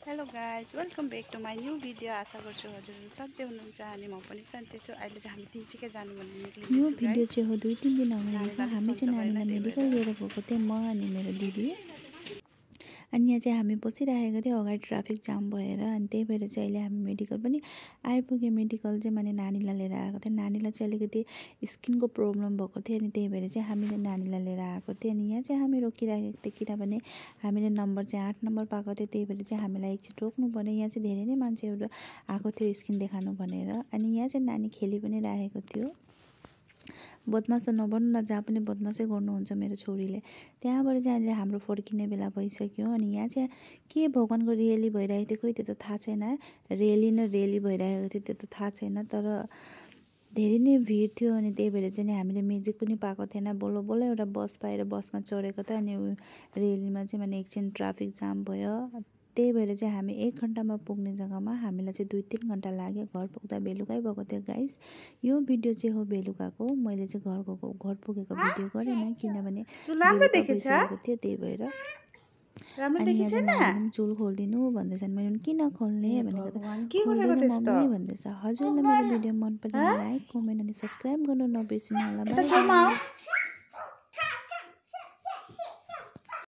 Hello guys welcome back to my new video. आशा गर्छु हजुरहरू सन्चै हुनुहुन्छ अनि म पनि सन्चै छु। अहिले चाहिँ हामी तिनचुके जानु भन्ने यो निक्लिँदैछु भिडियो गाइज। चाहिँ हो 2-3 दिन अगाडिको। नानीलाई हामी सन्चो चाहिँ भएन नानीलाई त्यही मेडिकल भएर। लिएर गएको थिएँ, म अनि मेरो दिदी। अनि यहाँ चाहिँ हामी बसिरहेको थियौँ अगाडि ट्राफिक जाम भएर। अनि त्यही भएर चाहिँ अहिले हामी मेडिकल पनि आइपुग्यो। मेडिकल चाहिँ मैले नानीलाई लिएर आएको थिएँ। नानीलाई चाहिँ अलिकति स्किनको प्रब्लम भएको थियो, अनि त्यही भएर चाहिँ हामीले नानीलाई लिएर आएको थिएँ। अनि यहाँ चाहिँ हामी रोकिराखेको थियौँ किनभने हामीले नम्बर चाहिँ 8 नम्बर पाएको थियो, त्यही भएर चाहिँ हामीलाई एकछिन रोक्नु पर्यो। यहाँ चाहिँ धेरै नै मान्छेहरू आएको थियो स्किन देखाउनु भनेर। अनि यहाँ चाहिँ नानी खेलि पनि राखेको थियो। बदमास त नबन्नु न, जहाँ पनि बदमासै गर्नुहुन्छ मेरो छोरीले। त्यहाँबाट चाहिँ अहिले हाम्रो फर्किने बेला भइसक्यो। अनि यहाँ चाहिँ के भगवान्को रियली भइरहेको थियो खोइ त्यो त थाहा छैन। रियली भइरहेको थियो त्यो त थाहा छैन, तर धेरै नै भिड थियो। अनि त्यही भएर चाहिँ हामीले म्युजिक पनि पाएको थिएन। बल्ल बल्ल एउटा बस पाएर बसमा चढेको त। अनि रेलीमा चाहिँ माने एकछिन ट्राफिक जाम भयो। त्यही भएर चाहिँ हामी 1 घन्टामा पुग्ने जग्गामा हामीलाई चाहिँ 2-3 घन्टा लाग्यो। घर पुग्दा बेलुकै भएको थियो गाइस। यो भिडियो चाहिँ हो बेलुकाको। मैले चाहिँ घर पुगेको भिडियो गरेन किनभने बेलुका भइसकेको थियो, त्यही भएर। अनि यहाँ चाहिँ नानीले चुल खोलिदिनु भन्दैछन्। मैले किन खोल्ने भनेको त खोल्दैन मम्मी भन्दैछ। हजुरलाई मेरो भिडियो मन पऱ्यो भने लाइक कमेन्ट अनि सब्सक्राइब गर्नु नबिर्सिनु होला। Bye bye.